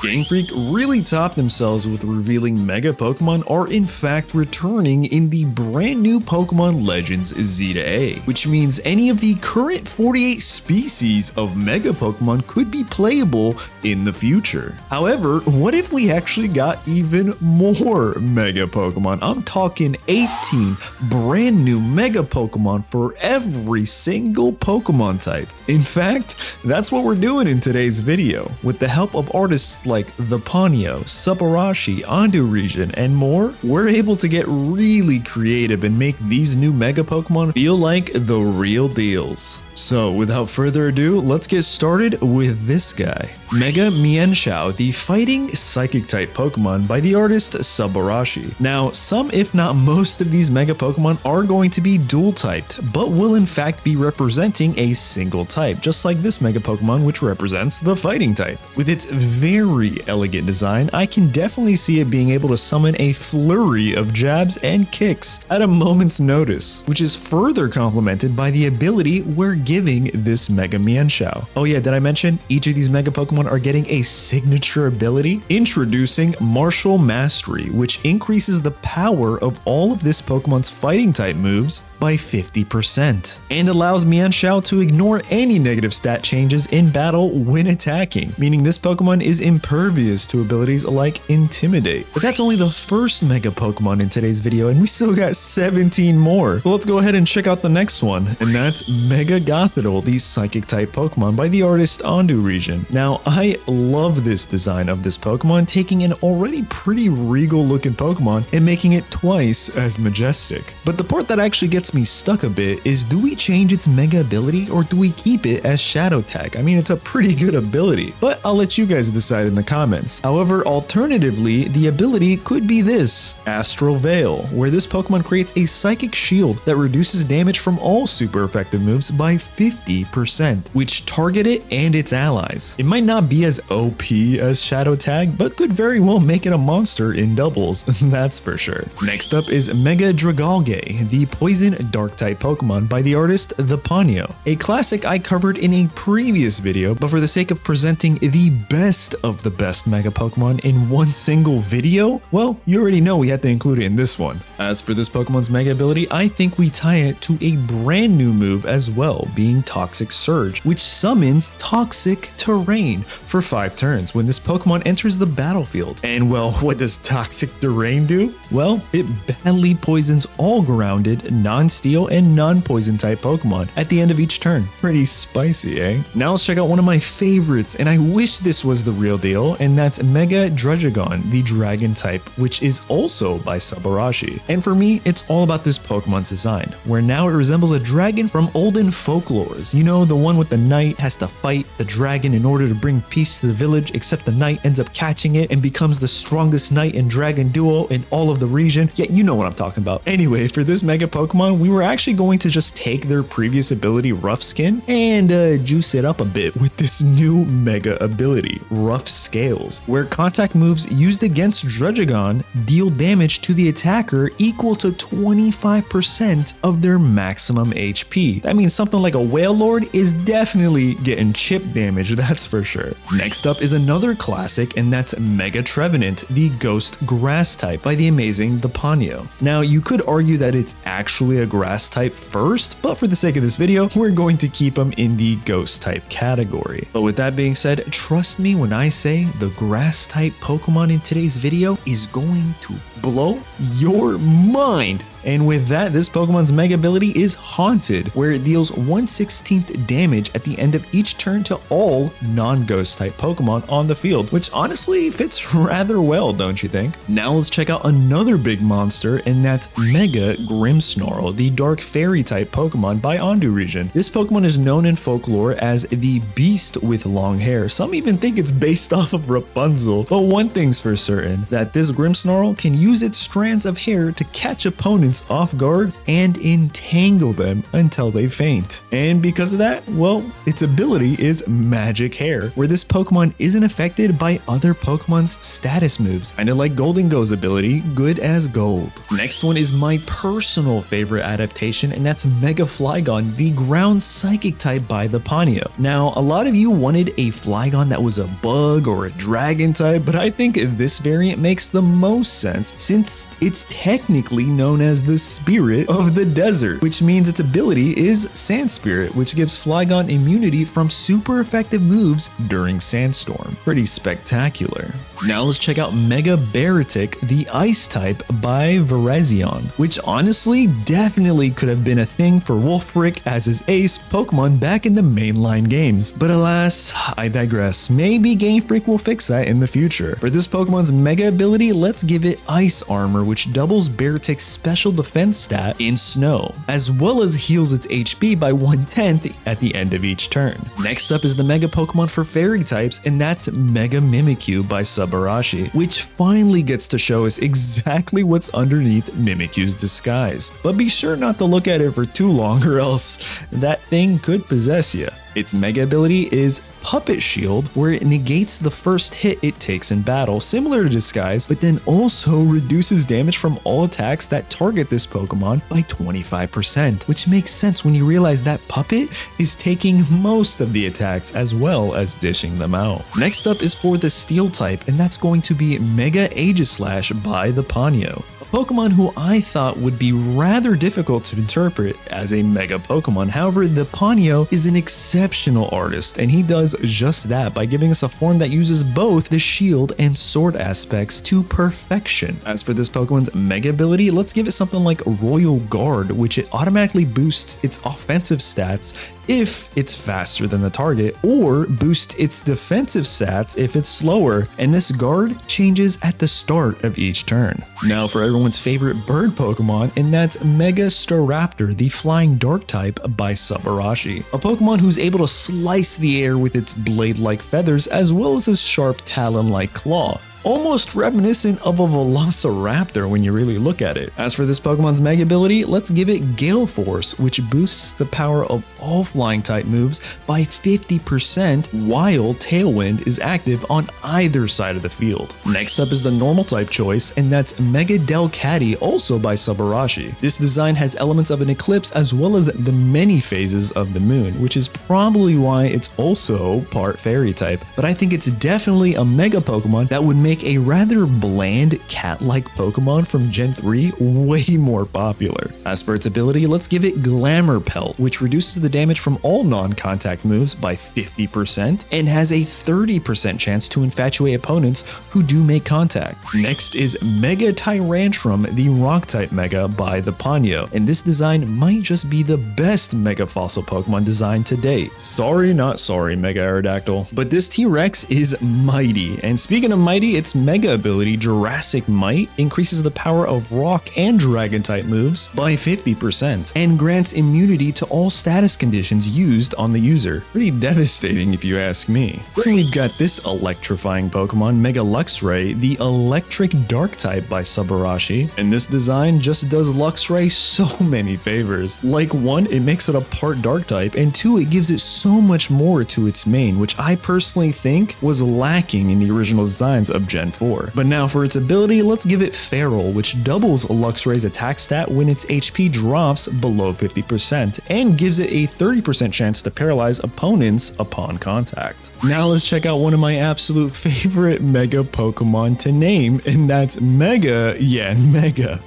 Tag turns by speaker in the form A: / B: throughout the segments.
A: Game Freak really topped themselves with revealing Mega Pokemon are in fact returning in the brand new Pokemon Legends Zeta A, which means any of the current 48 species of Mega Pokemon could be playable in the future. However, what if we actually got even more Mega Pokemon? I'm talking 18 brand new Mega Pokemon for every single Pokemon type. In fact, that's what we're doing in today's video. With the help of artists like the Ponyo, Subarashi, Andu region, and more, we're able to get really creative and make these new Mega Pokemon feel like the real deals. So without further ado, let's get started with this guy. Mega Mienshao, the fighting psychic type Pokemon by the artist Subarashi. Now, some if not most of these Mega Pokemon are going to be dual typed, but will in fact be representing a single type, just like this Mega Pokemon which represents the fighting type. With its very elegant design, I can definitely see it being able to summon a flurry of jabs and kicks at a moment's notice, which is further complemented by the ability we're giving this Mega Mienshao. Oh yeah, did I mention each of these Mega Pokemon are getting a signature ability? Introducing Martial Mastery, which increases the power of all of this Pokemon's fighting type moves by 50% and allows Mienshao to ignore any negative stat changes in battle when attacking, meaning this Pokemon is impervious to abilities like Intimidate. But that's only the first Mega Pokemon in today's video, and we still got 17 more. Well, let's go ahead and check out the next one, and that's Mega Gothitelle, the psychic type Pokemon by the artist Andu region. Now, I love this design of this Pokemon, taking an already pretty regal looking Pokemon and making it twice as majestic. But the part that actually gets me stuck a bit is, do we change its Mega ability or do we keep it as Shadow Tag? I mean, it's a pretty good ability, but I'll let you guys decide in the comments. However, alternatively, the ability could be this, Astral Veil, where this Pokemon creates a psychic shield that reduces damage from all super effective moves by 50%, which target it and its allies. It might not be as OP as Shadow Tag, but could very well make it a monster in doubles, that's for sure. Next up is Mega Dragalge, the poison dark type Pokemon by the artist the Ponyo. A classic I covered in a previous video, but for the sake of presenting the best of the best Mega Pokemon in one single video, well, you already know we had to include it in this one. As for this Pokemon's Mega ability, I think we tie it to a brand new move as well, being Toxic Surge, which summons Toxic Terrain for 5 turns when this Pokemon enters the battlefield. And well, what does Toxic Terrain do? Well, it badly poisons all grounded, non-steel, and non-poison type Pokemon at the end of each turn. Pretty spicy, eh? Now let's check out one of my favorites, and I wish this was the real deal, and that's Mega Dragon, the dragon type, which is also by Subarashi. And for me, it's all about this Pokemon's design, where now it resembles a dragon from olden folklores. You know, the one with the knight has to fight the dragon in order to bring peace to the village, except the knight ends up catching it and becomes the strongest knight and dragon duo in all of the region. Yeah, you know what I'm talking about. Anyway, for this Mega Pokemon, we were actually going to just take their previous ability, Rough Skin, and juice it up a bit with this new Mega ability, Rough Scales, where contact moves used against Dragon deal damage to the attacker equal to 25% of their maximum HP. That means something like a Whale Lord is definitely getting chip damage, that's for sure. Next up is another classic, and that's Mega Trevenant, the Ghost Grass type by the amazing the Ponyo. Now, you could argue that it's actually a grass type first, but for the sake of this video, we're going to keep them in the ghost type category. But with that being said, trust me when I say the grass type Pokemon in today's video is going to blow your mind. And with that, this Pokemon's Mega ability is Haunted, where it deals 1/16 damage at the end of each turn to all non-ghost type Pokemon on the field, which honestly fits rather well, don't you think? Now let's check out another big monster, and that's Mega Grimmsnarl, the dark fairy type Pokemon by Andu region. This Pokemon is known in folklore as the beast with long hair. Some even think it's based off of Rapunzel, but one thing's for certain, that this Grimmsnarl can use its strands of hair to catch opponents opponents off guard and entangle them until they faint. And because of that, well, its ability is Magic Hair, where this Pokemon isn't affected by other Pokemon's status moves, kinda like Goldengo's ability, Good as Gold. Next one is my personal favorite adaptation, and that's Mega Flygon, the ground psychic type by the Ponyo. Now, a lot of you wanted a Flygon that was a bug or a dragon type, but I think this variant makes the most sense since it's technically known as the spirit of the desert, which means its ability is Sand Spirit, which gives Flygon immunity from super effective moves during Sandstorm. Pretty spectacular. Now let's check out Mega Baratic, the Ice type by Virizion, which honestly definitely could have been a thing for Wulfric as his ace Pokemon back in the mainline games. But alas, I digress. Maybe Game Freak will fix that in the future. For this Pokemon's Mega ability, let's give it Ice Armor, which doubles Baratic's special defense stat in snow, as well as heals its HP by 1/10 at the end of each turn. Next up is the Mega Pokemon for Fairy types, and that's Mega Mimikyu by Subarashi, which finally gets to show us exactly what's underneath Mimikyu's disguise. But be sure not to look at it for too long or else that thing could possess you. Its Mega ability is Puppet Shield, where it negates the first hit it takes in battle, similar to Disguise, but then also reduces damage from all attacks that target this Pokemon by 25%, which makes sense when you realize that Puppet is taking most of the attacks as well as dishing them out. Next up is for the Steel type, and that's going to be Mega Aegislash by the Ponyo. Pokemon who I thought would be rather difficult to interpret as a Mega Pokemon. However, the Ponyo is an exceptional artist, and he does just that by giving us a form that uses both the shield and sword aspects to perfection. As for this Pokemon's Mega ability, let's give it something like Royal Guard, which it automatically boosts its offensive stats if it's faster than the target, or boosts its defensive stats if it's slower, and this guard changes at the start of each turn. Now for everyone's favorite bird Pokemon, and that's Mega Staraptor, the Flying Dark type by Subarashi. A Pokemon who's able to slice the air with its blade-like feathers as well as its sharp talon-like claw. Almost reminiscent of a Velociraptor when you really look at it. As for this Pokemon's Mega ability, let's give it Gale Force, which boosts the power of all flying type moves by 50% while Tailwind is active on either side of the field. Next up is the normal type choice, and that's Mega Delcatty, also by Subarashi. This design has elements of an eclipse as well as the many phases of the moon, which is probably why it's also part fairy type, but I think it's definitely a Mega Pokemon that would make a rather bland cat-like Pokemon from Gen 3 way more popular. As for its ability, let's give it Glamour Pelt, which reduces the damage from all non-contact moves by 50% and has a 30% chance to infatuate opponents who do make contact. Next is Mega Tyrantrum, the Rock-type Mega by the Ponyo, and this design might just be the best Mega Fossil Pokemon design to date. Sorry, not sorry, Mega Aerodactyl. But this T-Rex is mighty, and speaking of mighty, its Mega ability, Jurassic Might, increases the power of Rock and Dragon type moves by 50% and grants immunity to all status conditions used on the user. Pretty devastating if you ask me. Then we've got this electrifying Pokemon, Mega Luxray, the Electric Dark type by Subarashi, and this design just does Luxray so many favors. Like, one, it makes it a part Dark type, and two, it gives it so much more to its main, which I personally think was lacking in the original designs of Gen 4. But now for its ability, let's give it Feral, which doubles Luxray's attack stat when its HP drops below 50% and gives it a 30% chance to paralyze opponents upon contact. Now let's check out one of my absolute favorite Mega Pokemon to name, and that's Mega Yanmega,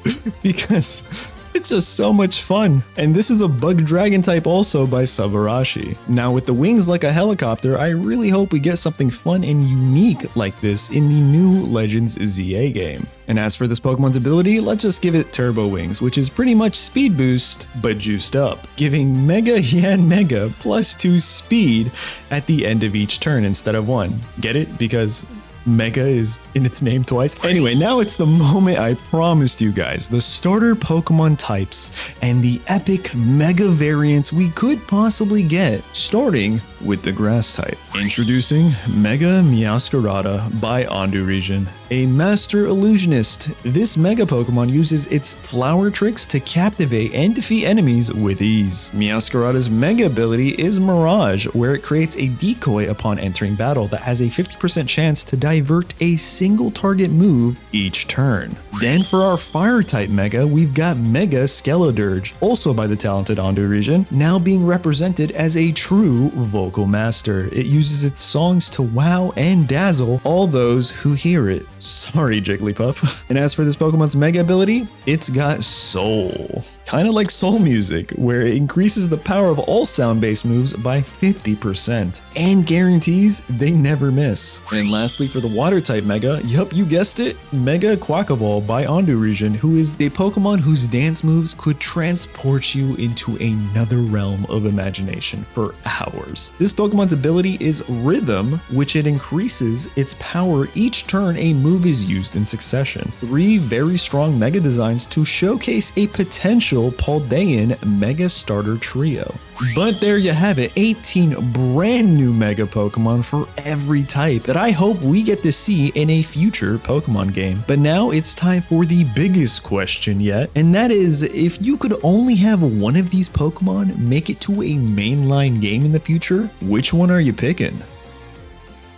A: because it's just so much fun. And this is a Bug Dragon type also by Subarashi. Now with the wings like a helicopter, I really hope we get something fun and unique like this in the new Legends ZA game. And as for this Pokemon's ability, let's just give it Turbo Wings, which is pretty much speed boost, but juiced up, giving Mega Yanmega +2 speed at the end of each turn instead of 1. Get it? Because Mega is in its name twice. Anyway, now it's the moment I promised you guys, the starter Pokemon types and the epic Mega variants we could possibly get, starting with the grass type. Introducing Mega Meowstic by Ondu region. A master illusionist, this Mega Pokemon uses its flower tricks to captivate and defeat enemies with ease. Meowstic's Mega ability is Mirage, where it creates a decoy upon entering battle that has a 50% chance to divert a single target move each turn. Then for our fire type Mega, we've got Mega Skeledirge, also by the talented Ondu region, now being represented as a true vocal master. It uses its songs to wow and dazzle all those who hear it. Sorry, Jigglypuff. And as for this Pokemon's Mega ability, it's got Soul. Kind of like soul music, where it increases the power of all sound-based moves by 50% and guarantees they never miss. And lastly, for the water type Mega, yup, you guessed it, Mega Quackaball by Ondu region, who is the Pokemon whose dance moves could transport you into another realm of imagination for hours. This Pokemon's ability is Rhythm, which it increases its power each turn a move is used in succession. 3 very strong Mega designs to showcase a potential Paldian Mega Starter Trio. But there you have it, 18 brand new Mega Pokemon for every type that I hope we get to see in a future Pokemon game. But now it's time for the biggest question yet, and that is, if you could only have one of these Pokemon make it to a mainline game in the future, which one are you picking?